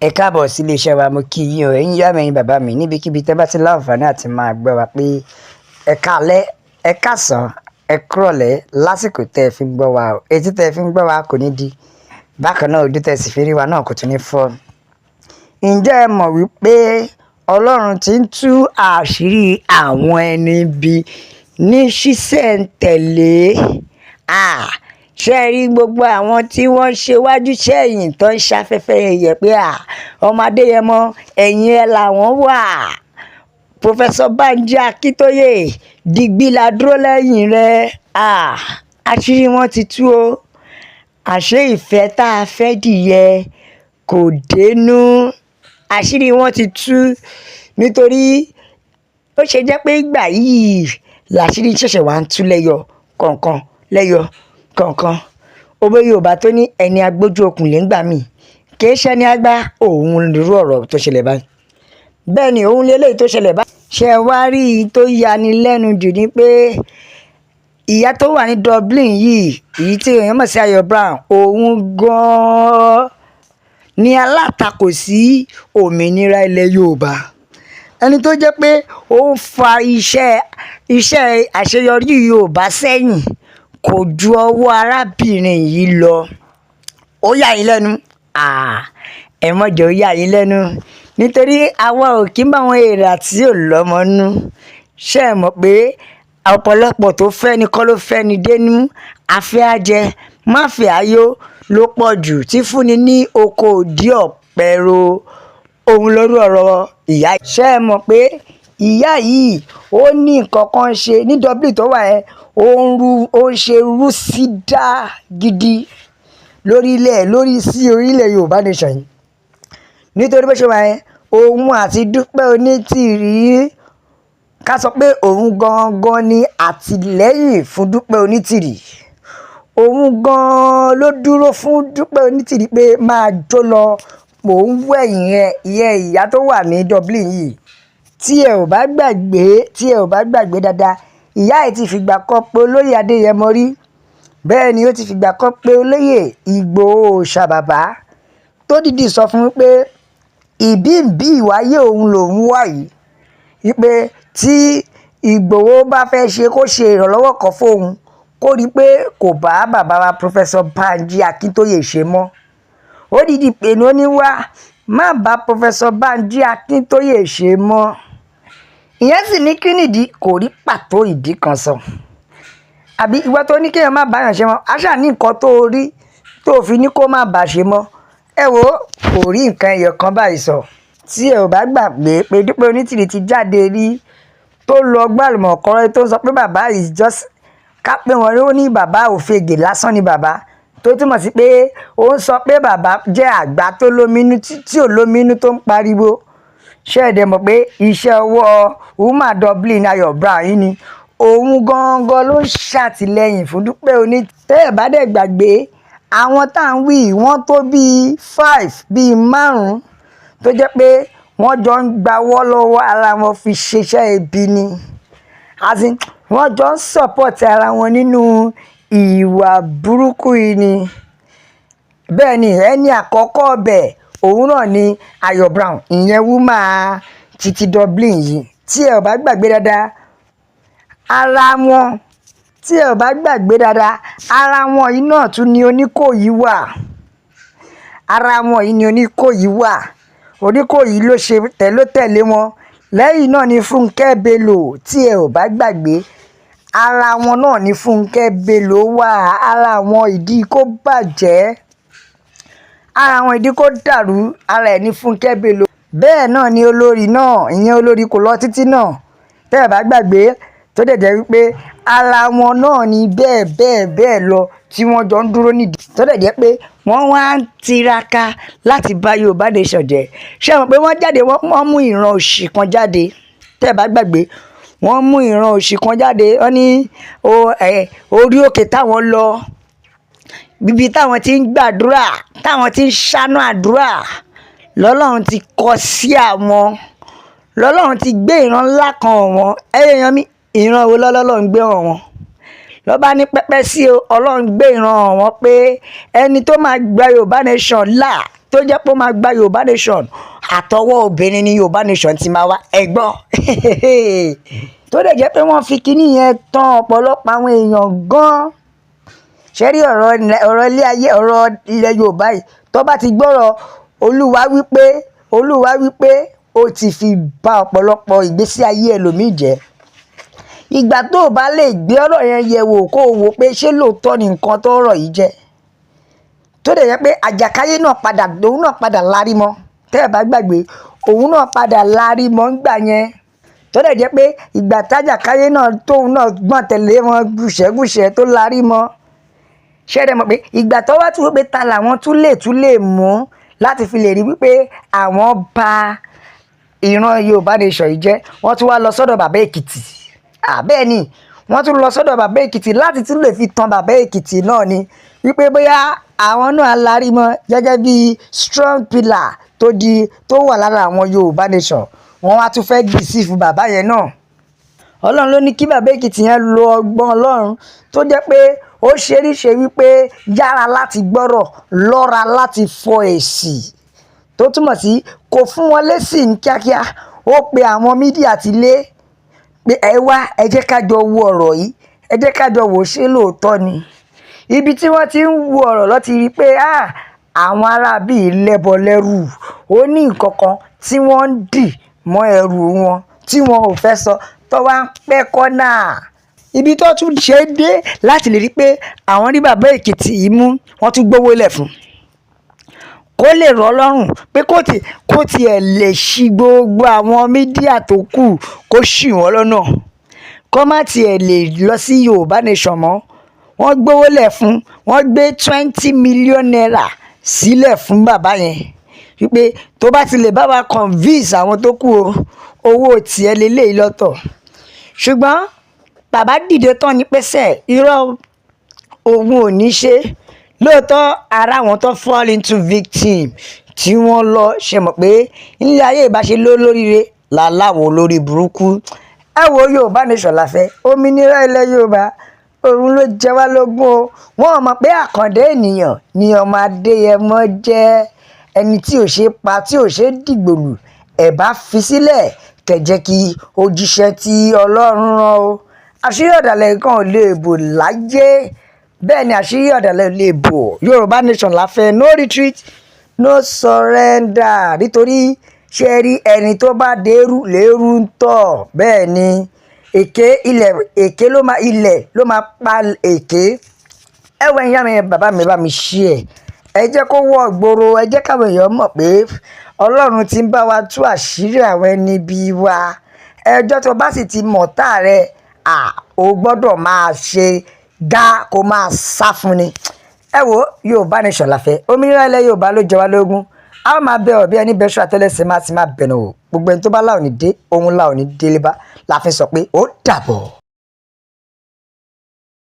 Ẹ káàbọ̀ sí ilé-iṣẹ́ wa, mo kí yín o, ẹ̀yin ìyá mi, ẹ̀yin bàbá mi, níbikíbi tẹ́ bá ti láǹfààní àti máa gbọ́ wa pé ẹ káalẹ́, ẹ káàsán, ẹ kúrọ̀lẹ́ lásìkò tẹ́ ẹ fi ń gbọ́ wa o. Etí tẹ́ ẹ fi ń gbọ́ wa kò ní di. Bákan náà ojú tẹ́ ẹ sì fi rí wa náà kò tún ní fọ́. Ǹjẹ́ ẹ mọ̀ wípé Ọlọ́run ti ń tú àṣírí àwọn ẹni ibi ní ṣísẹ̀ntẹ̀lé? Ṣé ẹ rí gbogbo àwọn tí wọ́n ṣe wájú sẹ́yìn tó ń ṣafẹ́fẹ́ yẹ̀yẹ̀ pé ọmọ Adéyẹmọ ẹ̀yìn ẹ̀ làwọn wà, Professor Banji Akíntóyè digbí la dúró lẹ́yìn rẹ̀. Àṣírí wọn ti tú o. Àṣé ìfẹ́ tá a fẹ́ dìyẹ kò dénú. Àṣírí wọn ti tú nítorí ó ṣe jẹ́ pé ìgbà yìí làṣírí ṣẹ̀ṣẹ̀ wá ń tú lẹ́yọ kọ̀ọ̀kan kọ̀ọ̀kan. Òwe Yorùbá tó ní ẹni agbójú okùn lè ń gbà mí kì í ṣe ẹni àgbà òun lérò ọ̀rọ̀ tó ṣẹlẹ̀ báyìí. Bẹ́ẹ̀ ni òun lélẹ́yìí tó ṣẹlẹ̀ báyìí. Ṣé ẹ wá rí i tó yani lẹ́nu jù ni pé ìyá tó wà ní Dublin yìí, èyí tí èèyàn mọ̀ sí Ayọ̀ Brown, òun gan-an ni alátakò sí òmìnira ilẹ̀ Yorùbá. Ẹni tó jẹ́ pé ó ń fa iṣẹ́ àṣeyọrí Yorùbá sẹ́yìn kò ju ọwọ́ arábìnrin yìí lọ. Ó yà yín lẹ́nu? Ẹ má jẹ́ ó yà yín lẹ́nu nítorí àwa ò kí ń bá wọn èrà tí ò lọ́mọ nú. Ṣé ẹ mọ̀ pé ọ̀pọ̀lọpọ̀ tó fẹ́ ni kọ́ ló fẹ́ ni dénú? Afẹ́ ajẹ máfẹ́ ayọ̀ ló pọ̀ jù tí fúnni ní oko òdí ọ̀pẹ ro. Òun lórí ọ̀rọ̀ ìyá. Ṣé ẹ mọ̀ pé ìyá yìí ó ní nǹkan kan ṣe ní Dublin tó wà ẹ́, ó ń ṣe rúsídà gidi lórí sí orílẹ̀ Yorùbá nation yìí. Nítorí bó ṣe wà ẹ́, òun àti Dúpẹ́ Onítìrí, ká sọ pé òun gangan ni àtìlẹ́yìn fún Dúpẹ́ Onítìrí. Òun gan-an ló dúró fún Dúpẹ́ Onítìrí pé máa jó lọ, mò ń wẹ̀yìn ẹ̀, ìyẹn ìyá tó wà ní Dublin yìí. Tí ẹ ò bá gbàgbé dáadáa, ìyá ẹ̀ ti fìgbà kan pé olóyè Adéyẹmọ rí. Bẹ́ẹ̀ ni ó ti fìgbà kan pé olóyè Ìgbòho Ṣàbàbá tó dìdí sọ fún pé ìbí ìwáyé òun lòun wà yìí, wípé tí Ìgbòho bá fẹ́ ṣe kó ṣe ìrànlọ́wọ́ kan fóun, kó rí pé kò bá bàbá wa Professor Banji Akíntóyè ṣe mọ́. Ó dìdí pé ní ó ní wá má bá Professor Banji Akíntóyè ṣe mọ́. Ìyẹn sì ní kí nìdí, kò rí pàtó ìdí kan sọ. Àbí ìwọ tó ní kéèyàn má báyàn ṣe mọ́, àṣà ní nǹkan tó rí tó fi ní kó má bà ṣe mọ́. Ẹ wo, kò rí nǹkan ẹyọ kan báyìí sọ. Tí ẹ ò bá gbàgbé pé Dúpẹ́ Onítìrí ti jáde rí tó lọ gbàlùmọ̀kọ́rọ́ tó ń sọ pé bàbá is just ká pé wọn ó ní bàbá òfegè lásán ni bàbá, tó túmọ̀ sí pé ó ń sọ pé bàbá jẹ́ àgbà tó lóminú tí ò lóminú tó ń pariwo. Ṣé ẹ dẹ̀ mọ̀ pé iṣẹ́ ọwọ́ Uma Dublin Ayọ̀ Brown yìí ni òun gangan ló ń ṣàtìlẹ́yìn fún Dúpẹ́ Onítìrí. Tẹ́ ẹ bá dẹ̀ gbàgbé, àwọn tá à ń wí wọ́n tó bíi 5 tó jẹ́ pé wọ́n jọ ń gbawọ́ lọ́wọ́ ara wọn fi ṣiṣẹ́ ibi ni. Wọ́n jọ ń support ara wọn nínú ìwà burúkú yìí ni. Bẹ́ẹ̀ ni ẹni àkọ́kọ́ ọbẹ̀ òun náà ni Ayọ̀ Brown, ìyẹn Wúmà títí Dublin yìí. Tí ẹ ò bá gbàgbé dáadáa, ara wọn yìí náà tún ni Oníkòyí wà. Ara wọn yìí ni Oníkòyí wà. Oníkòyí ló tẹ̀lé wọn. Lẹ́yìn náà ni Fúnkẹ́ Bello. Tí ẹ ò bá gbàgbé, ara wọn náà ni Fúnkẹ́ Bello wà. Ara wọn ìdí kó bàjẹ́, ara wọn ìdí kó dàrú, ara ẹ̀ ní Fúnkẹ́ Bello. Bẹ́ẹ̀ náà ni olórí náà, ìyẹn olórí kò lọ títí náà. Tẹ́ ẹ bá gbàgbé, tó dẹ̀ jẹ́ wípé ara wọn náà ni bẹ́ẹ̀ lọ tí wọ́n jọ ń dúró nídìí. Tó dẹ̀ jẹ́ pé wọ́n wá ń tiraka láti bá Yorùbá nation jẹ́. Ṣé ẹ mọ̀ pé wọ́n jáde, wọ́n mú ìran òṣì kan jáde? Tẹ́ ẹ bá gbàgbé, wọ́n mú ìran òṣì kan jáde. Wọ́n ní orí òkè táwọn lọ, bíbí táwọn ti ń gbàdúrà, táwọn ti ń ṣáná àdúrà, lọ́lọ́run ti kọ sí àwọn, lọ́lọ́run ti gbé ìran ńlá kan wọn. Ẹ̀yẹ̀yàn mi, ìran wo lọ́lọ́run gbé wọn? ló bá ní pẹ́pẹ́ sí o. Ọlọ́run gbé ìran wọn pé ẹni tó máa gba Yorùbá nation là tó jẹ́ pé ó máa gba Yorùbá nation àtọwọ́ obìnrin ni Yorùbá nation ti máa wá ẹgbọ́n tó dẹ̀ jẹ́ pé wọ́n fi kíní yẹn tán ọ̀pọ̀lọpọ̀ àwọn èèyàn gan-an. Ṣé rí ọ̀rọ̀ ilé ayé ọ̀rọ̀ ilẹ̀ Yorùbá yìí tó bá ti gbọ́rọ̀ Olúwa wípé ó ti fi bà ọ̀pọ̀lọpọ̀ ìgbésí ayé ẹlòmíì jẹ́. Ìgbà tó o bá lè gbé ọ̀rọ̀ yẹn yẹ̀ wò kó o wò pé ṣé lóòótọ́ ni nǹkan tó ọ̀rọ̀ yìí jẹ́, tó dẹ̀ jẹ́ pé àjàkáyé náà padà lárí mọ́. Tẹ́ ẹ bá gbàgbé òun náà padà lárí mọ́ ńgbà yẹn, tó dẹ̀ jẹ́ pé ìgbà tájàkáyé náà tóun náà gbọ́n tẹ̀lé wọn gùṣẹ́gùṣẹ́ tó lárí mọ́. Ṣé ẹ mọ̀ pé ìgbà tó wá tún wípé ta làwọn tún lè mú láti fi lè rí wípé àwọn bà ìran Yorùbá nation yìí jẹ́, wọ́n tún wá lọ sọ́dọ̀ bàbá Èkìtì. Bẹ́ẹ̀ ni wọ́n tún lọ sọ́dọ̀ bàbá Èkìtì láti tún lè fi tan bàbá Èkìtì náà ni wípé bóyá àwọn náà lárí mọ́ gẹ́gẹ́ bí strong pillar tó wà lára àwọn Yorùbá nation. Wọ́n wá tún fẹ́ gbìsì fún bàbá yẹn náà. Ọlọ́run ló ní kí bàbá Èkìtì yẹn lo ọgbọ́n Ọlọ́run tó jẹ́ pé ó ṣeríṣe wípé yára láti gbọ́rọ̀, lọ́ra láti fọ èsì, tó túmọ̀ sí kò fún wọn lésì ní kíákíá. Ó pe àwọn mídíà ti lé pé ẹ wá ẹ jẹ́ ká jọ wo ọ̀rọ̀ yìí, ẹ jẹ́ ká jọ wò ṣé lóòótọ́ ni. Ibi tí wọ́n ti ń wo ọ̀rọ̀ lọ ti rí pé àwọn aráabí lẹ́bọ lẹ́rù, ó ní nǹkan kan tí wọ́n ń dì mọ́ ẹrù wọn tí wọn ò fẹ́ sọ tó wá ń pẹ́ kọ́nà. Ibi tó tún ṣe dé láti lè rí pé àwọn rí bàbá Èkìtì yìí mú, wọ́n tún gbówó lẹ̀ fún kó lè rọ̀ lọ́rùn pé kó tiẹ̀ lè ṣì gbogbo àwọn mídíà tó kù kó ṣì wọ́n lọ́nà, kó má tiẹ̀ lè lọ sí Yorùbá nation mọ́. Wọ́n gbówó lẹ̀ fún, wọ́n gbé 20 million naira sílẹ̀ fún bàbá yẹn wípé tó bá ti lè bá wa convince àwọn tó kù owó tiẹ̀ lélẹ́yìí lọ́tọ̀. Ṣùgbọ́n bàbá dìde tán ní pẹ́sẹ̀ irọ́ òun ò ní ṣe. Lóòótọ́ ara àwọn tó fall into victim tí wọ́n lọ ṣe mọ̀ pé nílé ayé ìbáṣe lóríire làláwọ̀ lórí burúkú. Ẹ wo Yorùbá nation la fẹ́, òmìnira ilẹ̀ Yorùbá òun ló jẹ wá lógún o. Wọ́n mọ̀ pé àkàndá ènìyàn ni ọmọ Adéyẹmọ jẹ́, ẹni tí ò ṣe pa tí ò ṣe dìgbòlù. Ẹ bá fi sílẹ̀ kẹ̀jẹ́ kí ó jíṣẹ́ tí Ọlọ́run rán o. Àṣírí ọ̀dàlẹ̀ kan ò lè bò láyé, bẹ́ẹ̀ ni àṣírí ọ̀dàlẹ̀ ò lè bò. Yorùbá nation la fẹ́, no retreat no surrender. Nítorí ṣe rí ẹni tó bá dérú lérú ń tọ̀. Bẹ́ẹ̀ ni èké ló máa pa èké. Ẹ̀wẹ̀ ìyá mi bàbá mi bá mi ṣí ẹ jẹ́ kó wọ́ gbòòrò, ẹ jẹ́ káwọn èèyàn mọ̀ pé Ọlọ́run ti ń bá wa tú àṣírí àwọn ẹni bí wa. Ẹjọ́ tó bá sì ti mọ̀ tá rẹ̀ o gbọ́dọ̀ máa ṣe kó máa sá fún ni. Ẹ wo Yorùbá nation la fẹ́, òmìnira ilẹ̀ Yorùbá ló jẹ wá lógún. A ó máa bẹ ọ̀bí ẹni bẹ́ṣọ àtẹ́lẹsẹ̀ máa ti máa bẹ̀nà o. Gbogbo ẹni tó bá láò ní dé òun láò ní délé bá la fi sọ pé ó dàbọ̀.